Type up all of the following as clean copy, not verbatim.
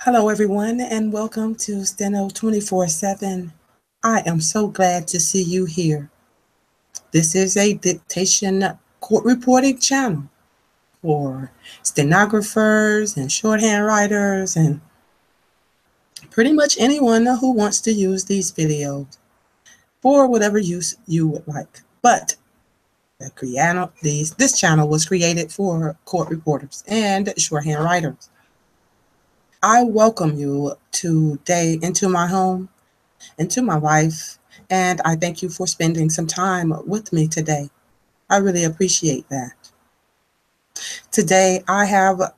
Hello, everyone, and welcome to Steno 24/7. I am so glad to see you here. This is a dictation court reporting channel for stenographers and shorthand writers and pretty much anyone who wants to use these videos for whatever use you would like. But this channel was created for court reporters and shorthand writers. I welcome you today into my home, into my life, and I thank you for spending some time with me today. I really appreciate that. Today I have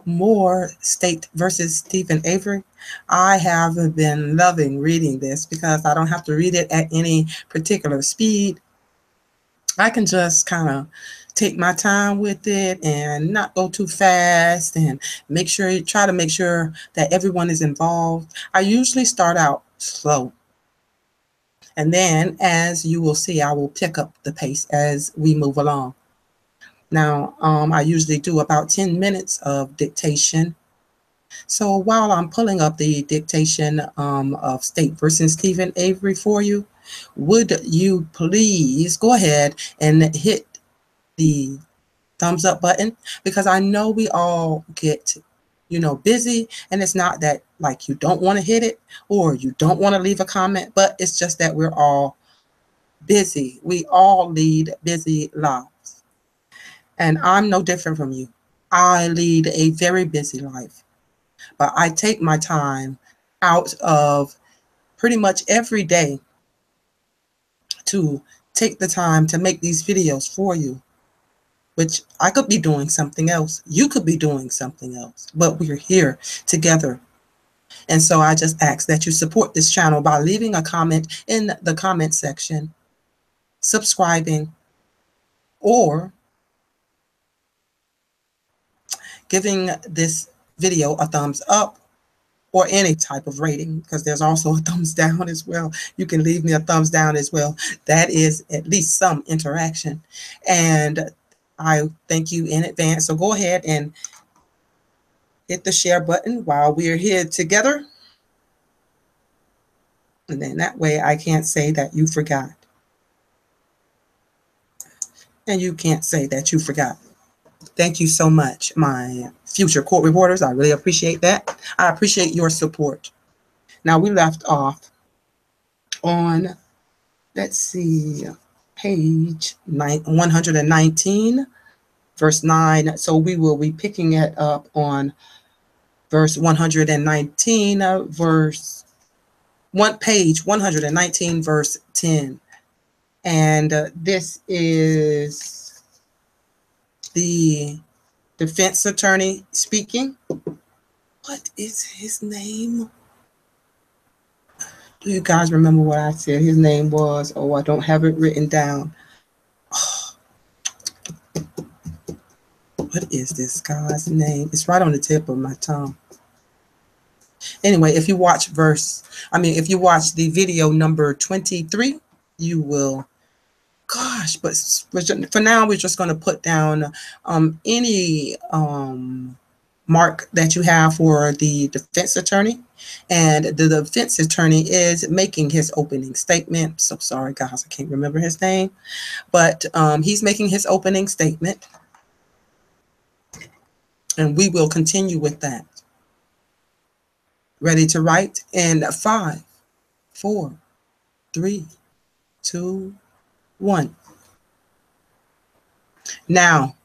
more State versus Stephen Avery. I have been loving reading this because I don't have to read it at any particular speed. I can just kind of take my time with it and not go too fast and try to make sure that everyone is involved. I usually start out slow. And then, as you will see, I will pick up the pace as we move along. Now, I usually do about 10 minutes of dictation. So while I'm pulling up the dictation of State versus Stephen Avery for you, would you please go ahead and hit the thumbs up button? Because I know we all get busy, and it's not that like you don't want to hit it or you don't want to leave a comment, but it's just that we're all busy. We all lead busy lives. And I'm no different from you. I lead a very busy life, but I take my time out of pretty much every day to take the time to make these videos for you, which I could be doing something else. You could be doing something else, but we're here together. And so I just ask that you support this channel by leaving a comment in the comment section, subscribing, or giving this video a thumbs up or any type of rating, because there's also a thumbs down as well. You can leave me a thumbs down as well. That is at least some interaction. And I thank you in advance. So go ahead and hit the share button while we're here together. And then that way I can't say that you forgot. And you can't say that you forgot. Thank you so much, my future court reporters. I really appreciate that. I appreciate your support. Now, we left off on, let's see, page 119, verse 9. So we will be picking it up on verse 119, page 119, verse 10. And this is the defense attorney speaking. What is his name? Do you guys remember what I said his name was? Oh, I don't have it written down. Oh. What is this guy's name? It's right on the tip of my tongue. Anyway, if you watch if you watch the video number 23, you will, gosh, but for now, we're just going to put down any mark that you have for the defense attorney. And the defense attorney is making his opening statement. So sorry, guys, I can't remember his name, but he's making his opening statement. And we will continue with that. Ready to write in 5, 4, 3, 2, 1. Now,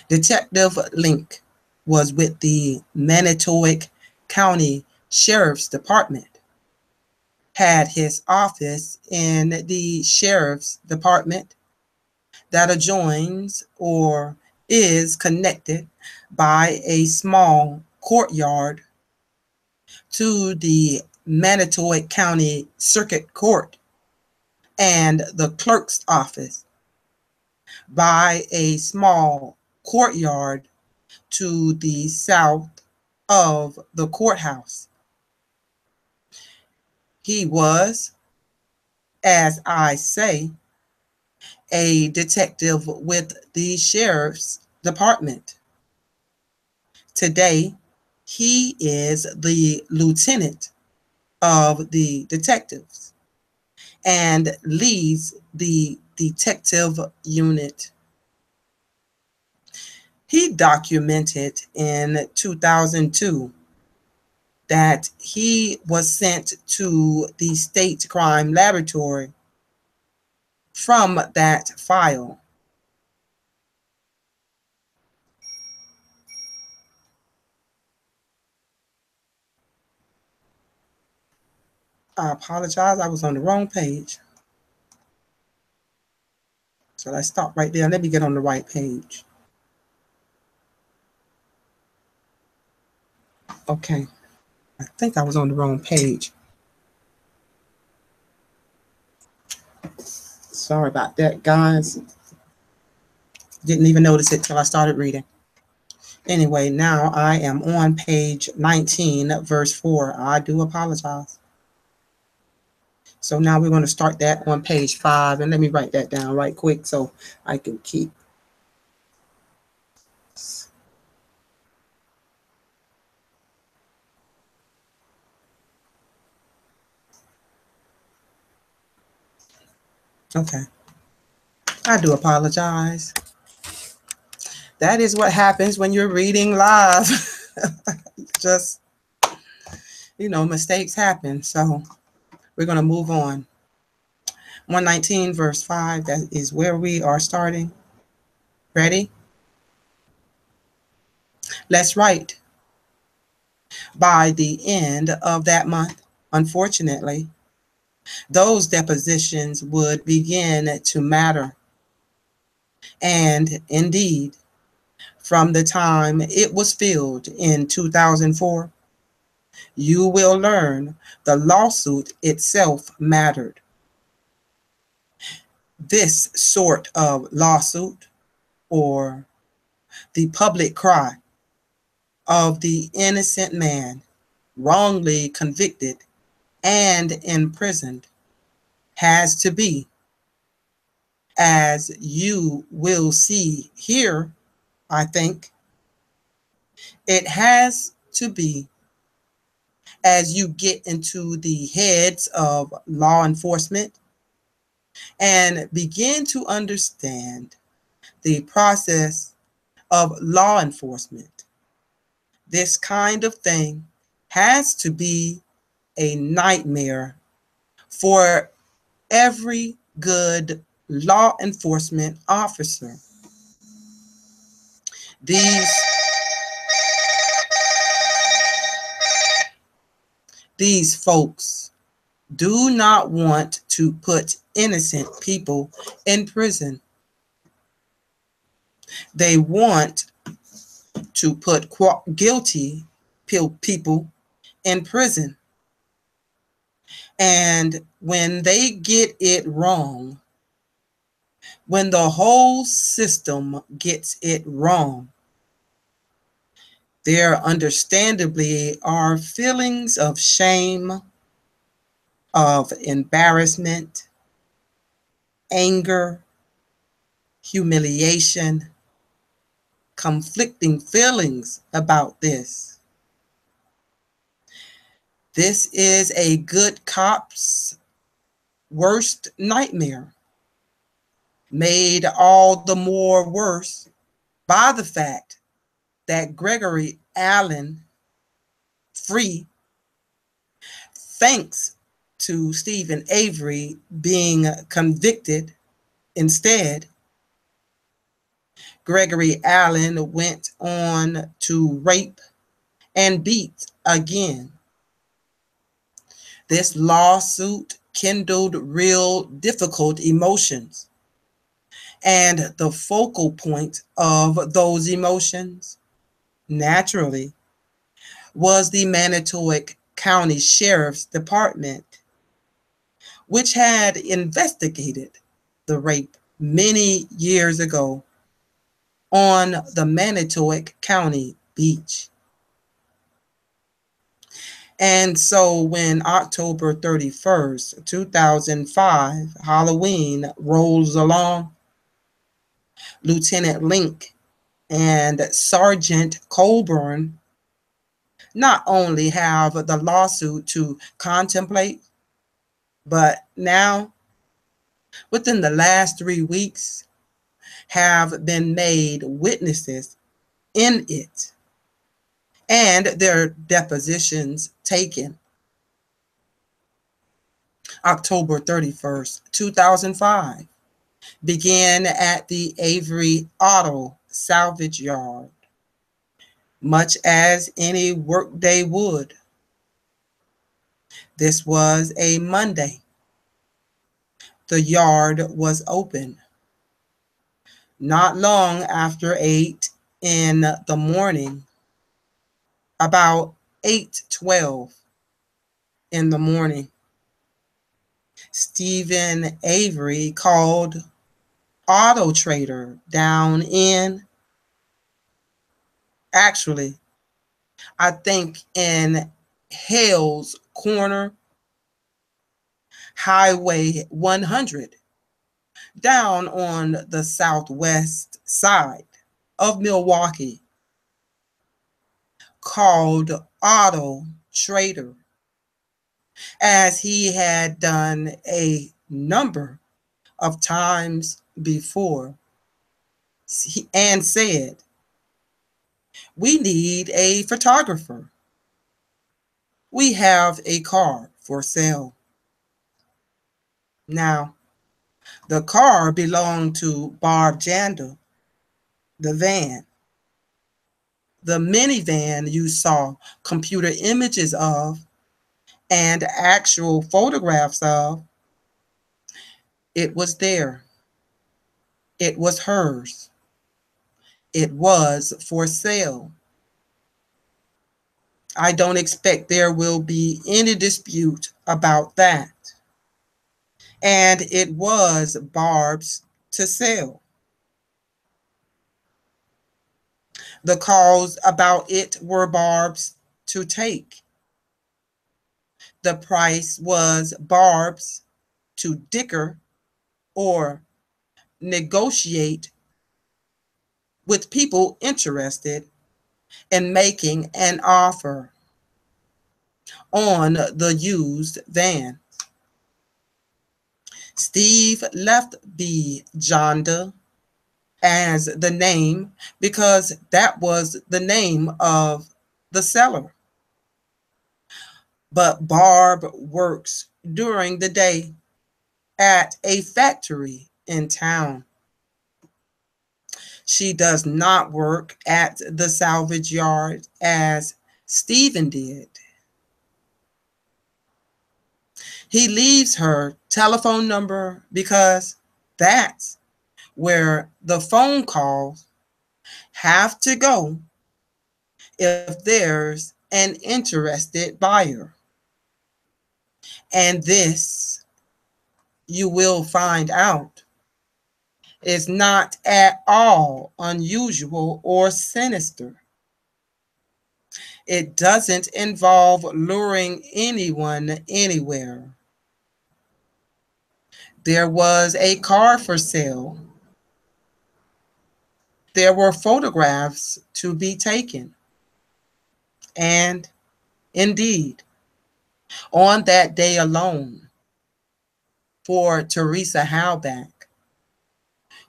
Detective Link was with the Manitowoc County Sheriff's Department, had his office in the Sheriff's Department that adjoins or is connected by a small courtyard to the Manitowoc County Circuit Court and the clerk's office by a small courtyard to the south of the courthouse. He was, as I say, a detective with the Sheriff's Department. Today, He is the lieutenant of the detectives and leads the detective unit. He documented in 2002 that he was sent to the state crime laboratory from that file. I apologize, I was on the wrong page. So let's stop right there. Let me get on the right page. Okay, I think I was on the wrong page. Sorry about that, guys. Didn't even notice it till I started reading. Anyway, now I am on page 19, verse 4. I do apologize. So now we're going to start that on page 5. And let me write that down right quick so I can keep. Okay. I do apologize. That is what happens when you're reading live. Just, mistakes happen. So we're going to move on. 119 verse 5, that is where we are starting. Ready? Let's write. By the end of that month, unfortunately, those depositions would begin to matter. And indeed, from the time it was filled in 2004, you will learn the lawsuit itself mattered. This sort of lawsuit, or the public cry of the innocent man wrongly convicted and imprisoned, has to be, as you will see here, I think, it has to be, as you get into the heads of law enforcement and begin to understand the process of law enforcement. This kind of thing has to be a nightmare for every good law enforcement officer. These folks do not want to put innocent people in prison. They want to put guilty people in prison. And when they get it wrong, when the whole system gets it wrong, there understandably are feelings of shame, of embarrassment, anger, humiliation, conflicting feelings about this. This is a good cop's worst nightmare, made all the more worse by the fact that Gregory Allen Free, thanks to Stephen Avery being convicted instead, Gregory Allen went on to rape and beat again. This lawsuit kindled real difficult emotions, and the focal point of those emotions, naturally, was the Manitowoc County Sheriff's Department, which had investigated the rape many years ago on the Manitowoc County beach. And so when October 31st, 2005, Halloween rolls along, Lieutenant Link and Sergeant Colburn not only have the lawsuit to contemplate, but now, within the last 3 weeks, have been made witnesses in it and their depositions taken. October 31st, 2005, began at the Avery Auto Salvage Yard, much as any workday would. This was a Monday. The yard was open. Not long after 8 in the morning, about 8:12 in the morning, Stephen Avery called Auto Trader down in, actually, I think in Hales Corner, Highway 100, down on the southwest side of Milwaukee, called Auto Trader, as he had done a number of times before, and said, "We need a photographer. We have a car for sale." Now, the car belonged to Barb Jandal, the van. The minivan you saw computer images of and actual photographs of, it was there. It was hers. It was for sale. I don't expect there will be any dispute about that. And it was Barb's to sell. The calls about it were Barb's to take. The price was Barb's to dicker or negotiate with people interested in making an offer on the used van. Steve left B. Jonda as the name because that was the name of the seller. But Barb works during the day at a factory in town. She does not work at the salvage yard as Stephen did. He leaves her telephone number because that's where the phone calls have to go if there's an interested buyer. And this, you will find out, is not at all unusual or sinister. It doesn't involve luring anyone anywhere. There was a car for sale. There were photographs to be taken. And indeed, on that day alone, for Teresa Halbach,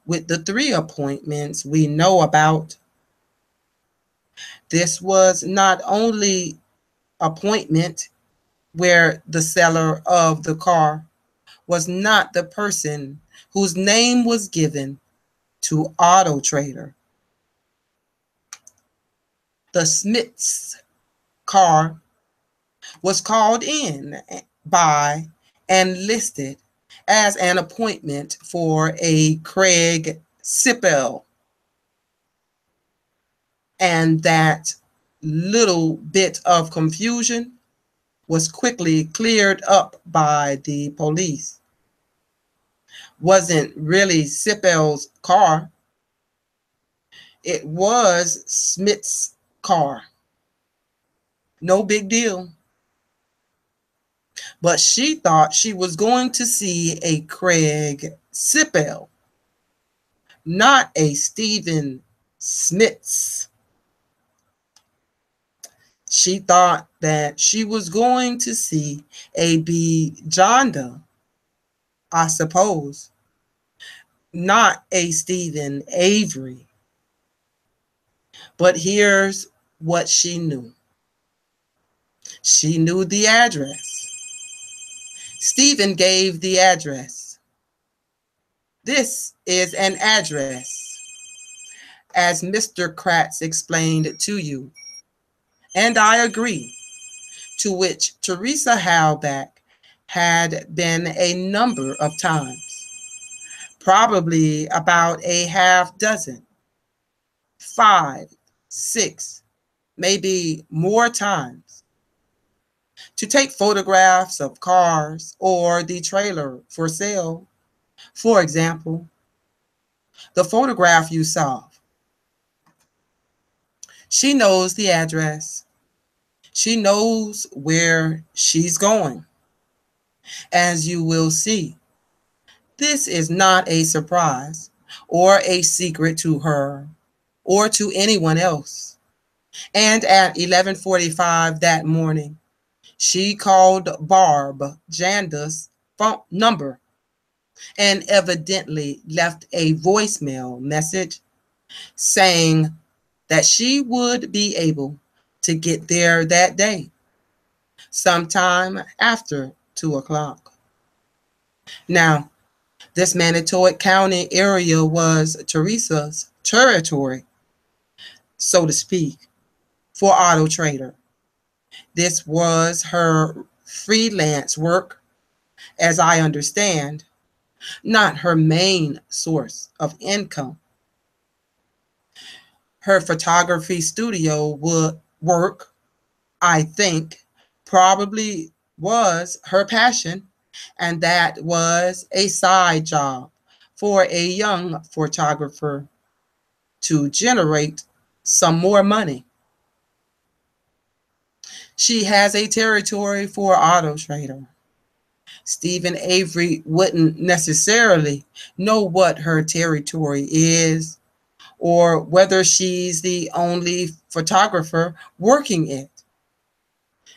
with the 3 appointments we know about, this was not only appointment where the seller of the car was not the person whose name was given to Auto Trader. The Smith's car was called in by and listed as an appointment for a Craig Sippel. And that little bit of confusion was quickly cleared up by the police. Wasn't really Sippel's car. It was Smith's car. No big deal. But she thought she was going to see a Craig Sippel, not a Stephen Smith's. She thought that she was going to see A.B. Jonda, I suppose, not a Stephen Avery. But here's what she knew. She knew the address. Stephen gave the address. This is an address, as Mr. Kratz explained to you. And I agree, to which Teresa Halbach had been a number of times, probably about a half dozen, 5, 6, maybe more times, to take photographs of cars or the trailer for sale. For example, the photograph you saw. She knows the address. She knows where she's going. As you will see, this is not a surprise or a secret to her or to anyone else. And at 11:45 that morning, she called Barb Janda's phone number and evidently left a voicemail message saying that she would be able to get there that day, sometime after 2 o'clock. Now, this Manitowoc County area was Teresa's territory, so to speak, for Auto Trader. This was her freelance work, as I understand, not her main source of income. Her photography studio work, I think, probably was her passion, and that was a side job for a young photographer to generate some more money. She has a territory for Auto Trader. Stephen Avery wouldn't necessarily know what her territory is or whether she's the only photographer working it.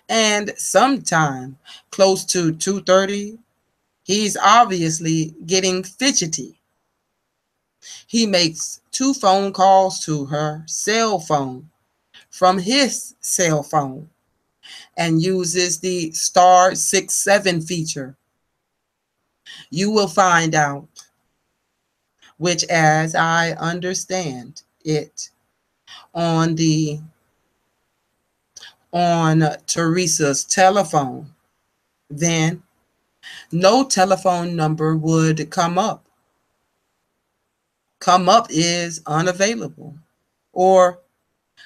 And sometime close to 2:30, he's obviously getting fidgety. He makes 2 phone calls to her cell phone from his cell phone and uses the *67 feature. You will find out which, as I understand it, on Teresa's telephone, then no telephone number would come up. Come up is unavailable, or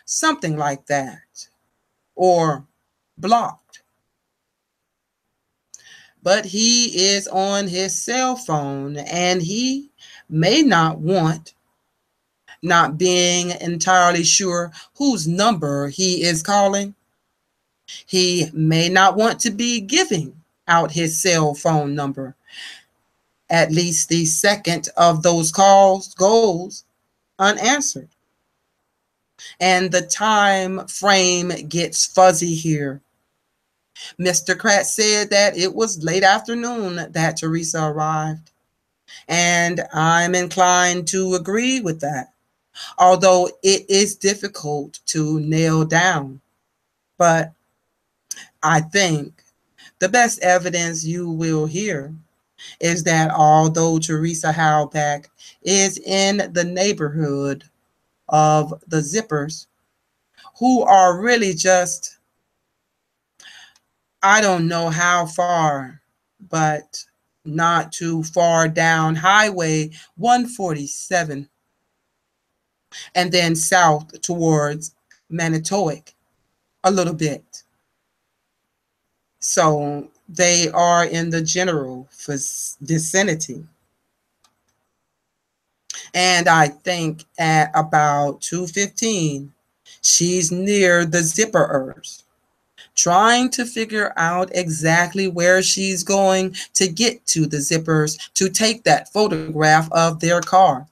something like that, or blocked. But he is on his cell phone, and he may not want, not being entirely sure whose number he is calling. He may not want to be giving out his cell phone number. At least the second of those calls goes unanswered. And the time frame gets fuzzy here. Mr. Kratz said that it was late afternoon that Teresa arrived, and I'm inclined to agree with that, although it is difficult to nail down. But I think the best evidence you will hear is that although Teresa Halbach is in the neighborhood of the Zippers, who are really just, I don't know how far, but not too far down Highway 147, and then south towards Manitowoc a little bit. So they are in the general vicinity. And I think at about 2:15, she's near the Zipperers, trying to figure out exactly where she's going to get to the Zippers to take that photograph of their car.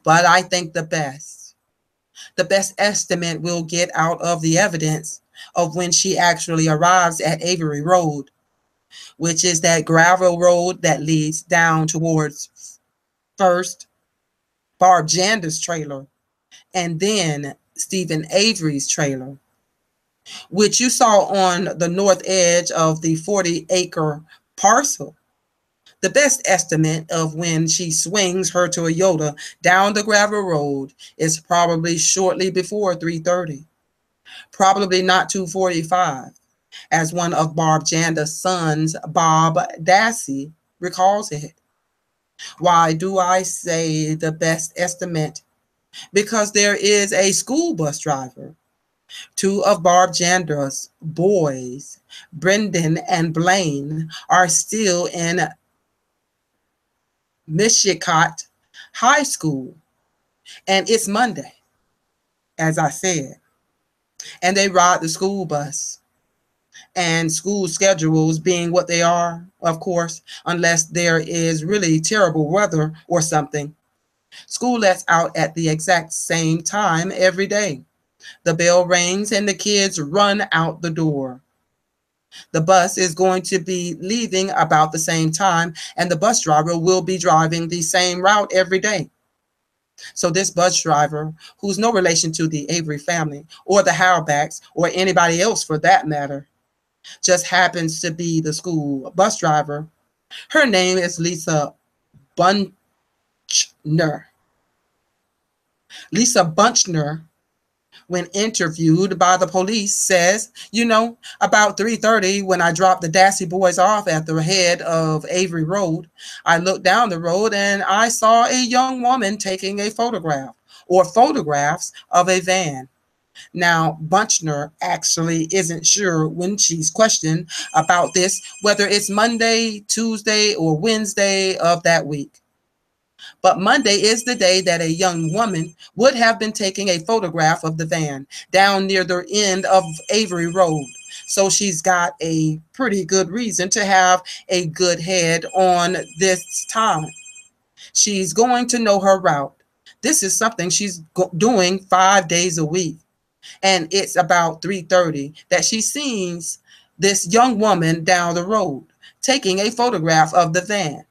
But I think the The best estimate we'll get out of the evidence of when she actually arrives at Avery Road, which is that gravel road that leads down towards first Barb Jander's trailer and then Stephen Avery's trailer, which you saw on the north edge of the 40-acre parcel. The best estimate of when she swings her Toyota down the gravel road is probably shortly before 3:30, probably not 2:45, as one of Barb Jander's sons, Bob Dassey, recalls it. Why do I say the best estimate? Because there is a school bus driver. Two of Barb Jander's boys, Brendan and Blaine, are still in Mishicot High School, and it's Monday, as I said, and they ride the school bus. And school schedules being what they are, of course, unless there is really terrible weather or something. School lets out at the exact same time every day. The bell rings and the kids run out the door. The bus is going to be leaving about the same time, and the bus driver will be driving the same route every day. So this bus driver, who's no relation to the Avery family or the Howbacks or anybody else for that matter, just happens to be the school bus driver. Her name is Lisa Bunchner. Lisa Bunchner, when interviewed by the police, says, about 3:30 when I dropped the Dassey boys off at the head of Avery Road, I looked down the road and I saw a young woman taking a photograph or photographs of a van. Now, Bunchner actually isn't sure when she's questioned about this, whether it's Monday, Tuesday, or Wednesday of that week. But Monday is the day that a young woman would have been taking a photograph of the van down near the end of Avery Road. So she's got a pretty good reason to have a good head on this time. She's going to know her route. This is something she's doing 5 days a week. And it's about 3:30 that she sees this young woman down the road taking a photograph of the van.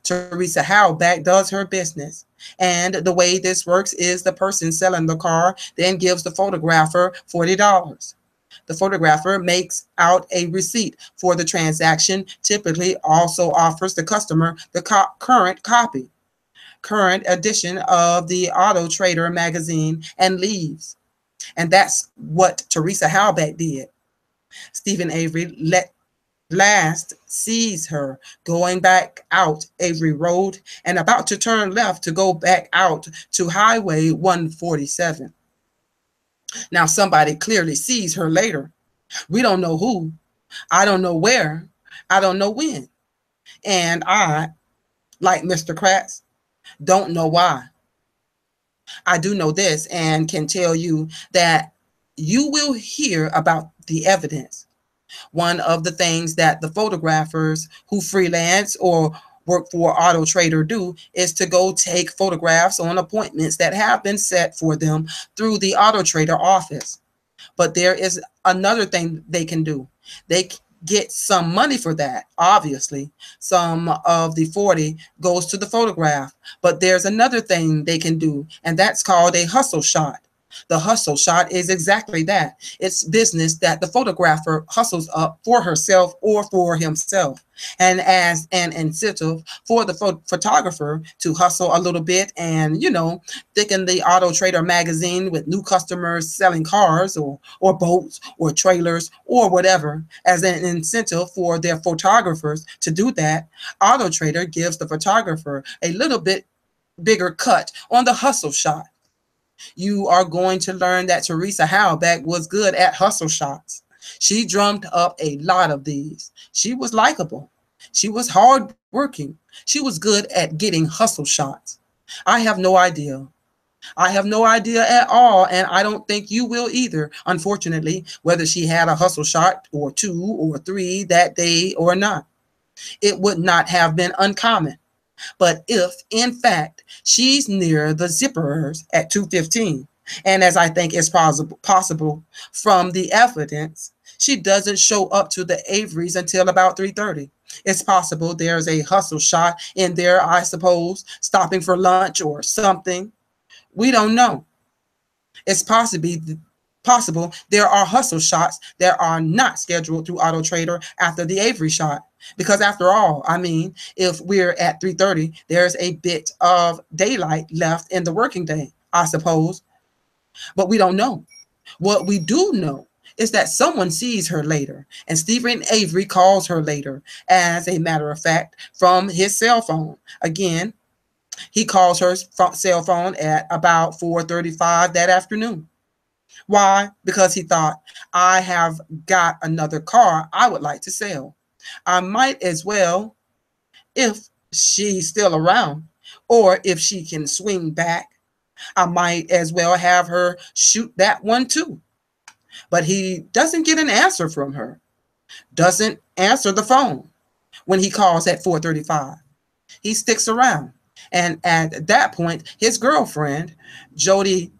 Teresa Howback does her business. And the way this works is the person selling the car then gives the photographer $40. The photographer makes out a receipt for the transaction, typically also offers the customer the current edition of the Auto Trader magazine, and leaves. And that's what Teresa Howback did. Stephen Avery last sees her going back out Avery Road and about to turn left to go back out to Highway 147. Now, somebody clearly sees her later. We don't know who. I don't know where. I don't know when. And I, like Mr. Kratz, don't know why. I do know this and can tell you that you will hear about the evidence. One of the things that the photographers who freelance or work for Auto Trader do is to go take photographs on appointments that have been set for them through the Auto Trader office. But there is another thing they can do. They get some money for that. Obviously, some of the 40 goes to the photograph, but there's another thing they can do, and that's called a hustle shot. The hustle shot is exactly that. It's business that the photographer hustles up for herself or for himself, and as an incentive for the photographer to hustle a little bit and, thicken the Auto Trader magazine with new customers selling cars or boats or trailers or whatever. As an incentive for their photographers to do that, Auto Trader gives the photographer a little bit bigger cut on the hustle shot. You are going to learn that Teresa Howback was good at hustle shots. She drummed up a lot of these. She was likable. She was hardworking. She was good at getting hustle shots. I have no idea. I have no idea at all, and I don't think you will either, unfortunately, whether she had a hustle shot or 2 or 3 that day or not. It would not have been uncommon. But if, in fact, she's near the Zipperers at 2:15, And as I think is possible from the evidence, she doesn't show up to the Averys until about 3:30. It's possible there's a hustle shot in there, I suppose, stopping for lunch or something. We don't know. It's possible there are hustle shots that are not scheduled through Auto Trader after the Avery shot. Because after all, I mean, if we're at 3:30, there's a bit of daylight left in the working day, I suppose. But we don't know. What we do know is that someone sees her later, and Stephen Avery calls her later, as a matter of fact, from his cell phone. Again, he calls her cell phone at about 4:35 that afternoon. Why? Because he thought, I have got another car I would like to sell. I might as well, if she's still around, or if she can swing back, I might as well have her shoot that one too. But he doesn't get an answer from her, doesn't answer the phone when he calls at 4:35. He sticks around. And at that point, his girlfriend, Jody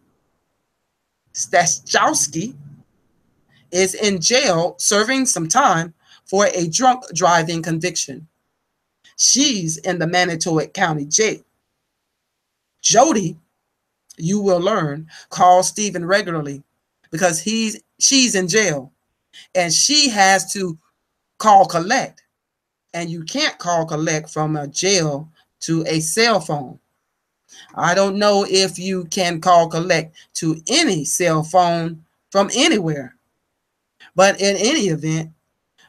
Stachowski, is in jail serving some time for a drunk driving conviction. She's in the Manitowoc County Jail. Jody, you will learn, calls Stephen regularly because she's in jail, and she has to call collect. And you can't call collect from a jail to a cell phone. I don't know if you can call collect to any cell phone from anywhere. But in any event,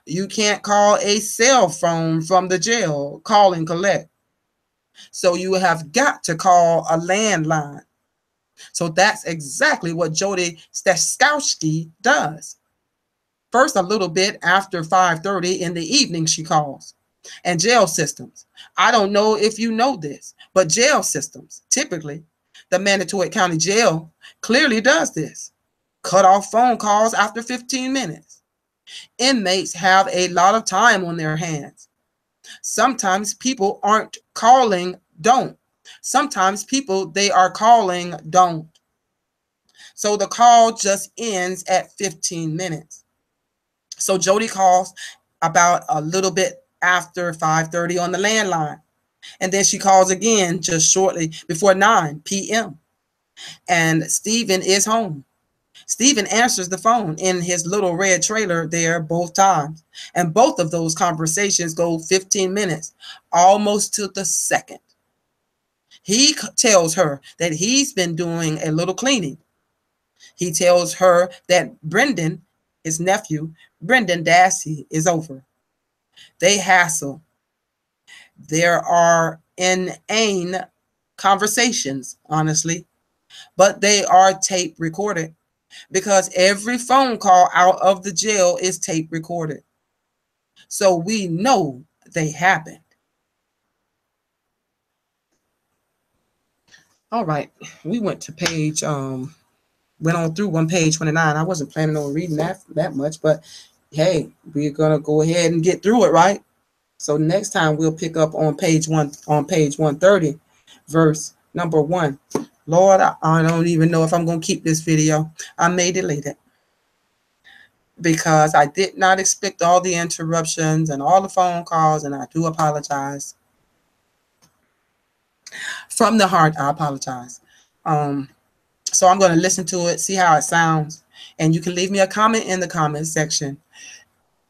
you can't call a cell phone from the jail, call and collect. So you have got to call a landline. So that's exactly what Jody Stachowski does. First, a little bit after 5:30 in the evening, she calls. And jail systems, I don't know if you know this, but jail systems, typically, the Manitowoc County Jail clearly does this. Cut off phone calls after 15 minutes. Inmates have a lot of time on their hands. Sometimes people aren't calling, don't. Sometimes people they are calling don't. So the call just ends at 15 minutes. So Jody calls about a little bit after 5:30 on the landline. And then she calls again just shortly before 9 p.m. And Stephen is home. Stephen answers the phone in his little red trailer there both times. And both of those conversations go 15 minutes, almost to the second. He tells her that he's been doing a little cleaning. He tells her that Brendan, his nephew, Brendan Dassey, is over. They hassle. There are inane conversations, honestly, but they are tape recorded because every phone call out of the jail is tape recorded. So we know they happened. All right, we went to page, went on through page 29. I wasn't planning on reading that much, but hey, we're gonna go ahead and get through it, right? So next time we'll pick up on page 130, verse number 1. Lord, I don't even know if I'm going to keep this video. I may delete it because I did not expect all the interruptions and all the phone calls, and I do apologize. From the heart, I apologize. So I'm going to listen to it, see how it sounds, and you can leave me a comment in the comment section.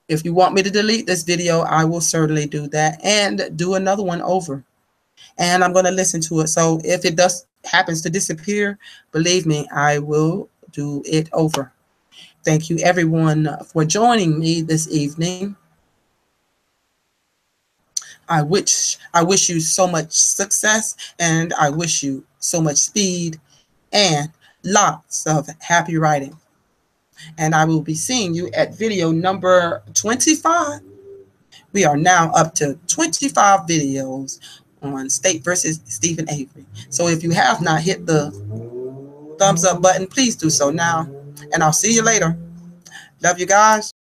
If you want me to delete this video, I will certainly do that and do another one over. And I'm going to listen to it. So if it happens to disappear, believe me, I will do it over. Thank you, everyone, for joining me this evening. I wish you so much success, and I wish you so much speed and lots of happy writing. And I will be seeing you at video number 25. We are now up to 25 videos on State versus Stephen Avery. So if you have not hit the thumbs up button, please do so now. And I'll see you later. Love you guys.